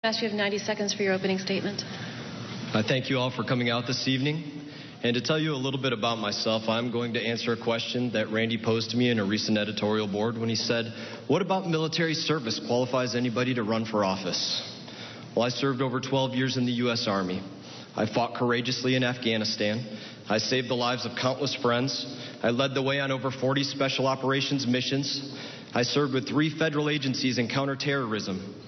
You have 90 seconds for your opening statement. I thank you all for coming out this evening. And to tell you a little bit about myself, I'm going to answer a question that Randy posed to me in a recent editorial board when he said, "What about military service qualifies anybody to run for office?" Well, I served over 12 years in the U.S. Army. I fought courageously in Afghanistan. I saved the lives of countless friends. I led the way on over 40 special operations missions. I served with 3 federal agencies in counterterrorism.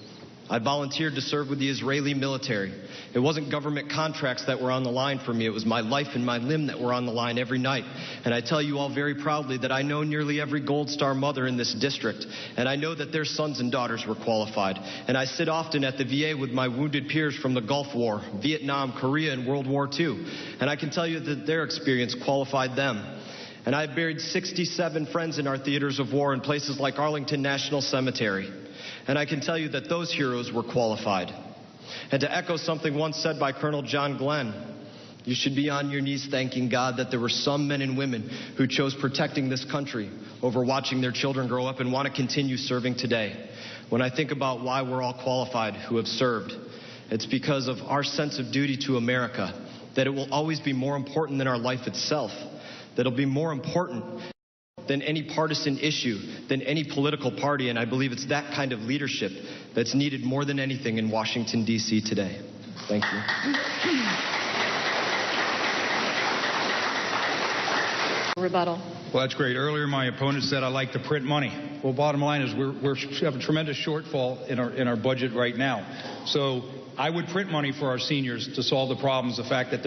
I volunteered to serve with the Israeli military. It wasn't government contracts that were on the line for me. It was my life and my limb that were on the line every night. And I tell you all very proudly that I know nearly every Gold Star mother in this district. And I know that their sons and daughters were qualified. And I sit often at the VA with my wounded peers from the Gulf War, Vietnam, Korea, and World War II. And I can tell you that their experience qualified them. And I buried 67 friends in our theaters of war in places like Arlington National Cemetery. And I can tell you that those heroes were qualified. And to echo something once said by Colonel John Glenn, you should be on your knees thanking God that there were some men and women who chose protecting this country over watching their children grow up and want to continue serving today. When I think about why we're all qualified who have served, it's because of our sense of duty to America, that it will always be more important than our life itself, that it'll be more important than any partisan issue, than any political party, and I believe it's that kind of leadership that's needed more than anything in Washington, D.C. today. Thank you. Rebuttal. Well, that's great. Earlier, my opponent said I like to print money. Well, bottom line is we have a tremendous shortfall in our budget right now. So I would print money for our seniors to solve the problems, the fact that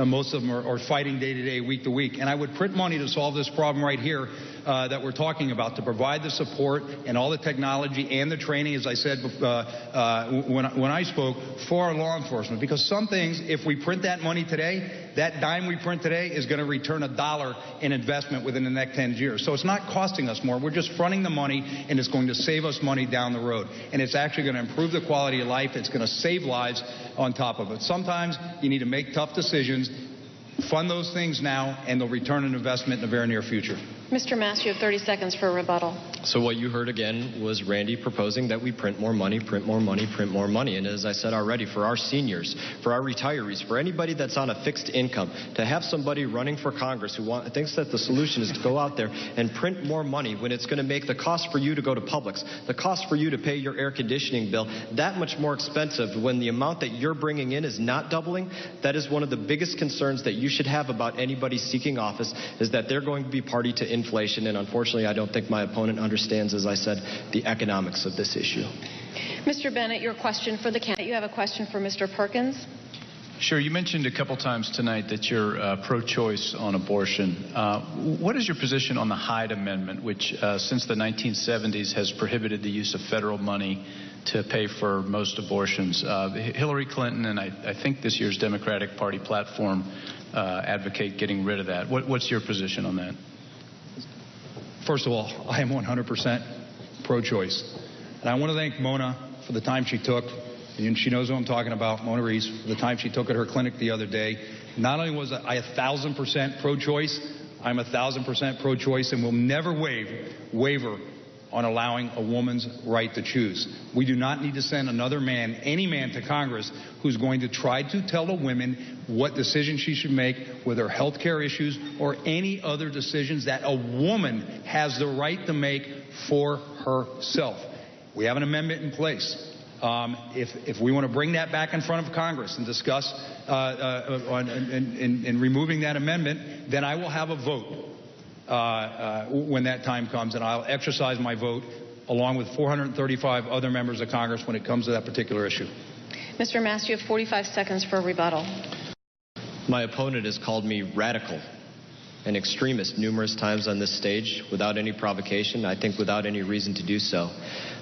most of them are fighting day to day, week to week. And I would print money to solve this problem right here that we're talking about, to provide the support and all the technology and the training, as I said when I spoke, for our law enforcement. Because some things, if we print that money today, that dime we print today is going to return $1 in investment within the next 10 years. So it's not costing us more. We're just fronting the money, and it's going to save us money down the road. And it's actually going to improve the quality of life. It's going to save lives on top of it. Sometimes you need to make tough decisions, fund those things now, and they'll return an investment in the very near future. Mr. Mass, you have 30 seconds for a rebuttal. So what you heard again was Randy proposing that we print more money, print more money, print more money. And as I said already, for our seniors, for our retirees, for anybody that's on a fixed income, to have somebody running for Congress who thinks that the solution is to go out there and print more money when it's going to make the cost for you to go to Publix, the cost for you to pay your air conditioning bill, that much more expensive when the amount that you're bringing in is not doubling, that is one of the biggest concerns that you should have about anybody seeking office, is that they're going to be party to inflation. And unfortunately, I don't think my opponent understands, as I said, the economics of this issue. Mr. Bennett, your question for the candidate. You have a question for Mr. Perkins. Sure. You mentioned a couple times tonight that you're pro-choice on abortion. What is your position on the Hyde Amendment, which since the 1970s has prohibited the use of federal money to pay for most abortions? Hillary Clinton and I think this year's Democratic Party platform advocate getting rid of that. What's your position on that? First of all, I am 100% pro-choice. And I want to thank Mona for the time she took, and she knows who I'm talking about, Mona Reese, for the time she took at her clinic the other day. Not only was I 1,000% pro-choice, I'm 1,000% pro-choice and will never waver on allowing a woman's right to choose. We do not need to send another man, any man, to Congress who's going to try to tell a woman what decision she should make with her health care issues or any other decisions that a woman has the right to make for herself. We have an amendment in place. If we want to bring that back in front of Congress and discuss in removing that amendment, then I will have a vote when that time comes, and I'll exercise my vote along with 435 other members of Congress when it comes to that particular issue. Mr. Mass, you have 45 seconds for a rebuttal. My opponent has called me radical and extremist numerous times on this stage without any provocation, I think without any reason to do so.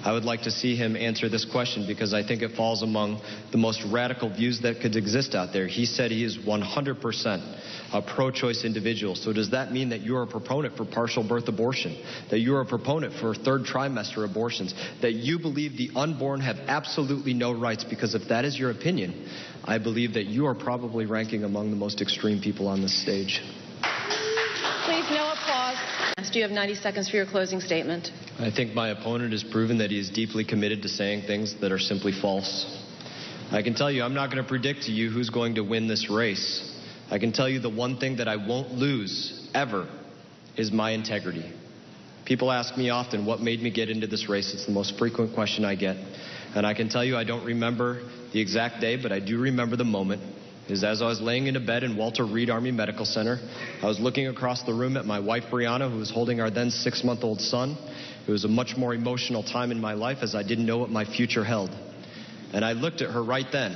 I would like to see him answer this question because I think it falls among the most radical views that could exist out there. He said he is 100% a pro-choice individual. So does that mean that you are a proponent for partial birth abortion, that you are a proponent for third trimester abortions, that you believe the unborn have absolutely no rights? Because if that is your opinion, I believe that you are probably ranking among the most extreme people on this stage. Please, no applause. Do you have 90 seconds for your closing statement? I think my opponent has proven that he is deeply committed to saying things that are simply false. I can tell you I'm not going to predict to you who's going to win this race. I can tell you the one thing that I won't lose, ever, is my integrity. People ask me often what made me get into this race. It's the most frequent question I get. And I can tell you I don't remember the exact day, but I do remember the moment. It was as I was laying in a bed in Walter Reed Army Medical Center. I was looking across the room at my wife, Brianna, who was holding our then 6-month-old son. It was a much more emotional time in my life as I didn't know what my future held. And I looked at her right then,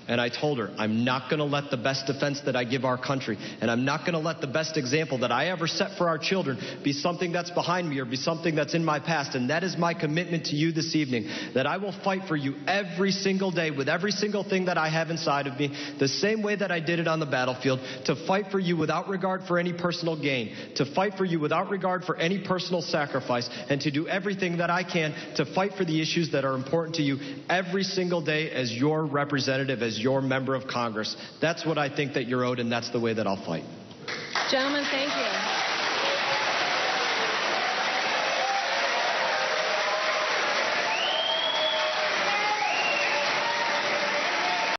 and I told her, I'm not going to let the best defense that I give our country, and I'm not going to let the best example that I ever set for our children be something that's behind me or be something that's in my past. And that is my commitment to you this evening, that I will fight for you every single day with every single thing that I have inside of me, the same way that I did it on the battlefield, to fight for you without regard for any personal gain, to fight for you without regard for any personal sacrifice, and to do everything that I can to fight for the issues that are important to you every single day as your representative, as your member of Congress. That's what I think that you're owed, and that's the way that I'll fight. Gentlemen, thank you.